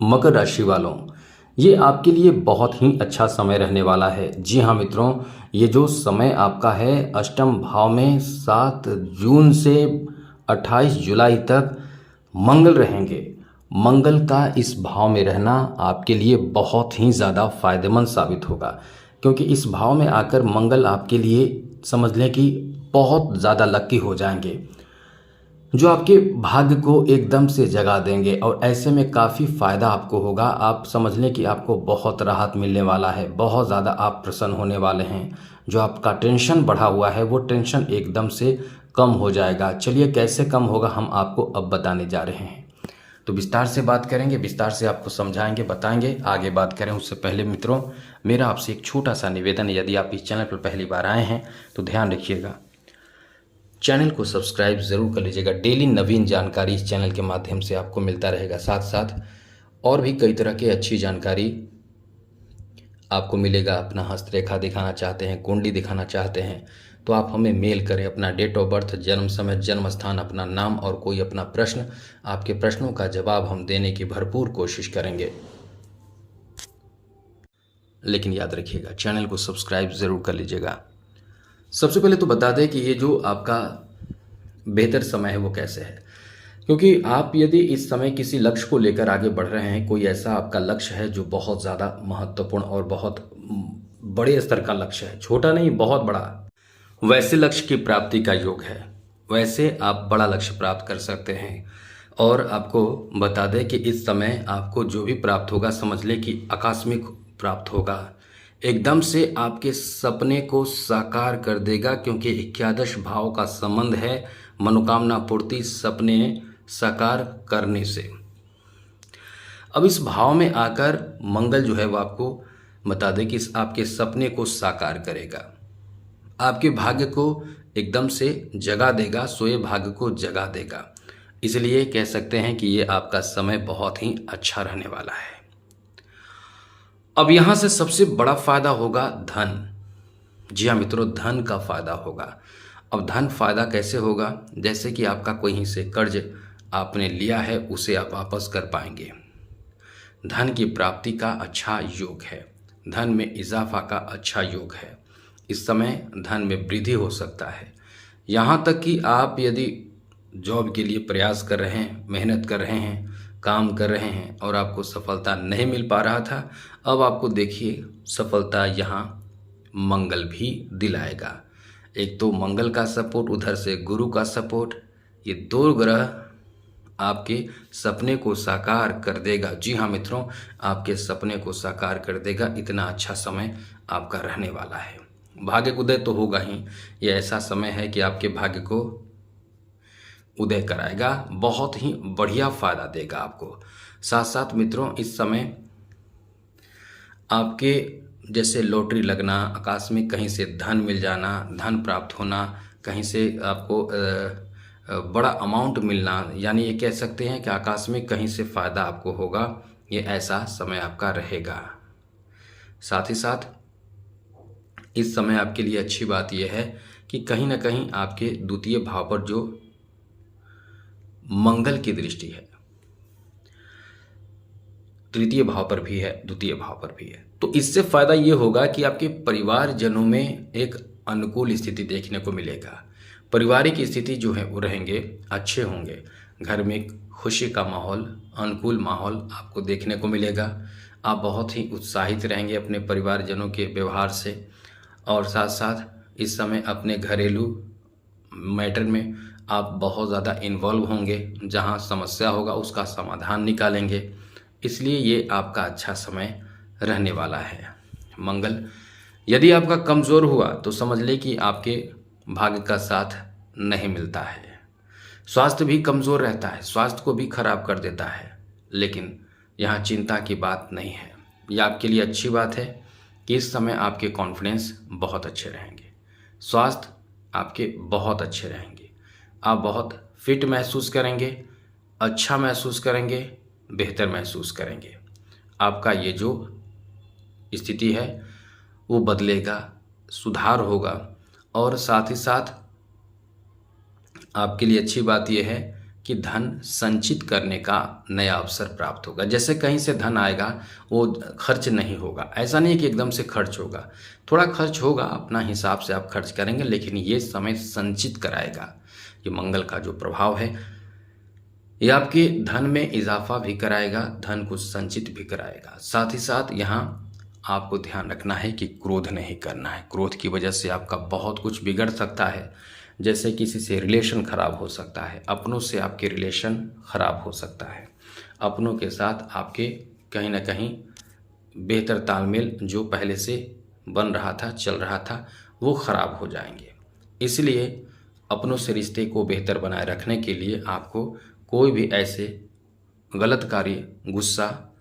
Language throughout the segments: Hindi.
मकर राशि वालों, ये आपके लिए बहुत ही अच्छा समय रहने वाला है। जी हाँ मित्रों, ये जो समय आपका है अष्टम भाव में 7 जून से 28 जुलाई तक मंगल रहेंगे। मंगल का इस भाव में रहना आपके लिए बहुत ही ज़्यादा फायदेमंद साबित होगा, क्योंकि इस भाव में आकर मंगल आपके लिए समझ लें कि बहुत ज़्यादा लकी हो जाएंगे, जो आपके भाग्य को एकदम से जगा देंगे। और ऐसे में काफ़ी फ़ायदा आपको होगा। आप समझ लें कि आपको बहुत राहत मिलने वाला है, बहुत ज़्यादा आप प्रसन्न होने वाले हैं। जो आपका टेंशन बढ़ा हुआ है वो टेंशन एकदम से कम हो जाएगा। चलिए कैसे कम होगा हम आपको अब बताने जा रहे हैं। तो विस्तार से बात करेंगे, विस्तार से आपको समझाएंगे, बताएंगे। आगे बात करें उससे पहले मित्रों, मेरा आपसे एक छोटा सा निवेदन है। यदि आप इस चैनल पर पहली बार आए हैं तो ध्यान रखिएगा, चैनल को सब्सक्राइब ज़रूर कर लीजिएगा। डेली नवीन जानकारी इस चैनल के माध्यम से आपको मिलता रहेगा। साथ साथ और भी कई तरह की अच्छी जानकारी आपको मिलेगा। अपना हस्तरेखा दिखाना चाहते हैं, कुंडली दिखाना चाहते हैं, तो आप हमें मेल करें। अपना डेट ऑफ बर्थ, जन्म समय, जन्म स्थान, अपना नाम और कोई अपना प्रश्न। आपके प्रश्नों का जवाब हम देने की भरपूर कोशिश करेंगे। लेकिन याद रखिएगा, चैनल को सब्सक्राइब ज़रूर कर लीजिएगा। सबसे पहले तो बता दें कि ये जो आपका बेहतर समय है वो कैसे है, क्योंकि आप यदि इस समय किसी लक्ष्य को लेकर आगे बढ़ रहे हैं, कोई ऐसा आपका लक्ष्य है जो बहुत ज़्यादा महत्वपूर्ण और बहुत बड़े स्तर का लक्ष्य है, छोटा नहीं बहुत बड़ा, वैसे लक्ष्य की प्राप्ति का योग है। वैसे आप बड़ा लक्ष्य प्राप्त कर सकते हैं। और आपको बता दें कि इस समय आपको जो भी प्राप्त होगा समझ लें कि आकस्मिक प्राप्त होगा। एकदम से आपके सपने को साकार कर देगा, क्योंकि एकादश भाव का संबंध है मनोकामना पूर्ति, सपने साकार करने से। अब इस भाव में आकर मंगल जो है वो आपको बता दें कि आपके सपने को साकार करेगा, आपके भाग्य को एकदम से जगा देगा, सोए भाग्य को जगा देगा। इसलिए कह सकते हैं कि ये आपका समय बहुत ही अच्छा रहने वाला है। अब यहाँ से सबसे बड़ा फायदा होगा धन। जी हाँ मित्रों, धन का फायदा होगा। अब धन फायदा कैसे होगा? जैसे कि आपका कहीं से कर्ज आपने लिया है उसे आप वापस कर पाएंगे। धन की प्राप्ति का अच्छा योग है, धन में इजाफा का अच्छा योग है। इस समय धन में वृद्धि हो सकता है। यहाँ तक कि आप यदि जॉब के लिए प्रयास कर रहे हैं, मेहनत कर रहे हैं, काम कर रहे हैं और आपको सफलता नहीं मिल पा रहा था, अब आपको देखिए सफलता यहाँ मंगल भी दिलाएगा। एक तो मंगल का सपोर्ट, उधर से गुरु का सपोर्ट, ये दो ग्रह आपके सपने को साकार कर देगा। जी हाँ मित्रों, आपके सपने को साकार कर देगा। इतना अच्छा समय आपका रहने वाला है। भाग्य उदय तो होगा ही, ये ऐसा समय है कि आपके भाग्य को उदय कराएगा, बहुत ही बढ़िया फायदा देगा आपको। साथ साथ मित्रों, इस समय आपके जैसे लॉटरी लगना, आकस्मिक कहीं से धन मिल जाना, धन प्राप्त होना, कहीं से आपको बड़ा अमाउंट मिलना, यानी ये कह सकते हैं कि आकस्मिक कहीं से फ़ायदा आपको होगा, ये ऐसा समय आपका रहेगा। साथ ही साथ इस समय आपके लिए अच्छी बात यह है कि कहीं ना कहीं आपके द्वितीय भाव पर जो मंगल की दृष्टि है, तृतीय भाव पर भी है, द्वितीय भाव पर भी है, तो इससे फायदा ये होगा कि आपके परिवारजनों में एक अनुकूल स्थिति देखने को मिलेगा। पारिवारिक स्थिति जो है वो रहेंगे, अच्छे होंगे। घर में खुशी का माहौल, अनुकूल माहौल आपको देखने को मिलेगा। आप बहुत ही उत्साहित रहेंगे अपने परिवारजनों के व्यवहार से। और साथ साथ इस समय अपने घरेलू मैटर में आप बहुत ज़्यादा इन्वॉल्व होंगे। जहाँ समस्या होगा उसका समाधान निकालेंगे। इसलिए ये आपका अच्छा समय रहने वाला है। मंगल यदि आपका कमज़ोर हुआ तो समझ लें कि आपके भाग्य का साथ नहीं मिलता है। स्वास्थ्य भी कमज़ोर रहता है, स्वास्थ्य को भी खराब कर देता है, लेकिन यहाँ चिंता की बात नहीं है। यह आपके लिए अच्छी बात है कि इस समय आपके कॉन्फिडेंस बहुत अच्छे रहेंगे, स्वास्थ्य आपके बहुत अच्छे रहेंगे, आप बहुत फिट महसूस करेंगे, अच्छा महसूस करेंगे, बेहतर महसूस करेंगे। आपका ये जो स्थिति है वो बदलेगा, सुधार होगा। और साथ ही साथ आपके लिए अच्छी बात यह है कि धन संचित करने का नया अवसर प्राप्त होगा। जैसे कहीं से धन आएगा, वो खर्च नहीं होगा। ऐसा नहीं कि एकदम से खर्च होगा, थोड़ा खर्च होगा, अपना हिसाब से आप खर्च करेंगे, लेकिन ये समय संचित कराएगा। ये मंगल का जो प्रभाव है, ये आपके धन में इजाफा भी कराएगा, धन को संचित भी कराएगा। साथ ही साथ यहाँ आपको ध्यान रखना है कि क्रोध नहीं करना है। क्रोध की वजह से आपका बहुत कुछ बिगड़ सकता है। जैसे किसी से रिलेशन खराब हो सकता है, अपनों से आपके रिलेशन खराब हो सकता है, अपनों के साथ आपके कहीं ना कहीं बेहतर तालमेल जो पहले से बन रहा था, चल रहा था, वो खराब हो जाएंगे। इसलिए अपनों से रिश्ते को बेहतर बनाए रखने के लिए आपको कोई भी ऐसे गलत कार्य, गुस्सा,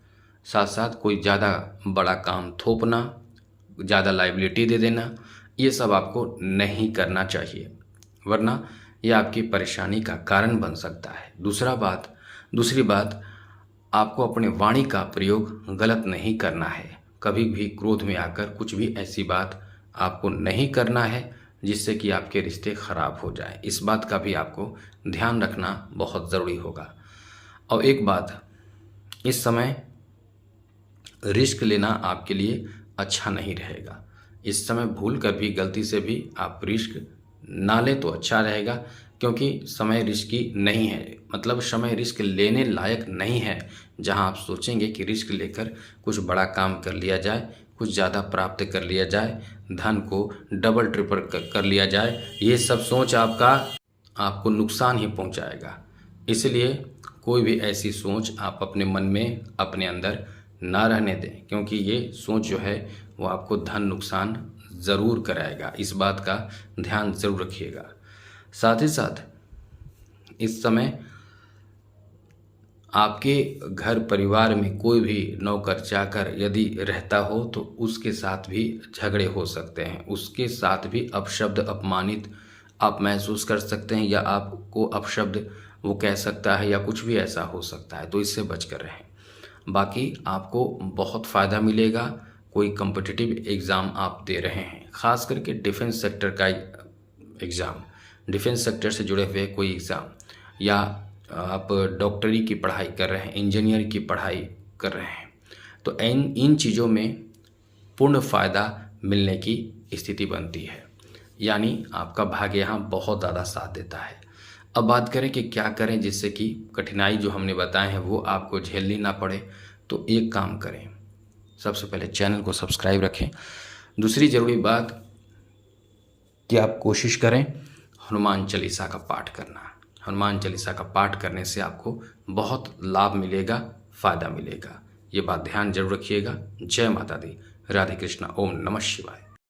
साथ साथ कोई ज़्यादा बड़ा काम थोपना, ज़्यादा लाइबिलिटी दे देना, ये सब आपको नहीं करना चाहिए, वरना ये आपकी परेशानी का कारण बन सकता है। दूसरी बात, आपको अपने वाणी का प्रयोग गलत नहीं करना है। कभी भी क्रोध में आकर कुछ भी ऐसी बात आपको नहीं करना है जिससे कि आपके रिश्ते खराब हो जाए। इस बात का भी आपको ध्यान रखना बहुत ज़रूरी होगा। और एक बात, इस समय रिस्क लेना आपके लिए अच्छा नहीं रहेगा। इस समय भूल कर भी, गलती से भी आप रिस्क ना लें तो अच्छा रहेगा, क्योंकि समय रिस्की नहीं है। मतलब समय रिस्क लेने लायक नहीं है, जहां आप सोचेंगे कि रिस्क लेकर कुछ बड़ा काम कर लिया जाए, कुछ ज़्यादा प्राप्त कर लिया जाए, धन को डबल ट्रिपल कर लिया जाए। ये सब सोच आपको नुकसान ही पहुंचाएगा। इसलिए कोई भी ऐसी सोच आप अपने मन में, अपने अंदर ना रहने दें, क्योंकि ये सोच जो है वो आपको धन नुकसान ज़रूर कराएगा। इस बात का ध्यान ज़रूर रखिएगा। साथ ही साथ इस समय आपके घर परिवार में कोई भी नौकर चाकर यदि रहता हो तो उसके साथ भी झगड़े हो सकते हैं, उसके साथ भी अपशब्द, अपमानित आप महसूस कर सकते हैं, या आपको अपशब्द वो कह सकता है, या कुछ भी ऐसा हो सकता है। तो इससे बच कर रहें। बाकी आपको बहुत फ़ायदा मिलेगा। कोई कॉम्पिटिटिव एग्ज़ाम आप दे रहे हैं, ख़ास करके डिफेंस सेक्टर का एग्ज़ाम, डिफेंस सेक्टर से जुड़े हुए कोई एग्ज़ाम, या आप डॉक्टरी की पढ़ाई कर रहे हैं, इंजीनियर की पढ़ाई कर रहे हैं, तो इन चीज़ों में पूर्ण फ़ायदा मिलने की स्थिति बनती है। यानी आपका भाग्य यहाँ बहुत ज़्यादा साथ देता है। अब बात करें कि क्या करें जिससे कि कठिनाई जो हमने बताए हैं वो आपको झेलनी ना पड़े। तो एक काम करें, सबसे पहले चैनल को सब्सक्राइब रखें। दूसरी ज़रूरी बात कि आप कोशिश करें हनुमान चालीसा का पाठ करना। हनुमान चालीसा का पाठ करने से आपको बहुत लाभ मिलेगा, फ़ायदा मिलेगा। ये बात ध्यान जरूर रखिएगा। जय माता दी। राधे कृष्णा। ओम नमः शिवाय।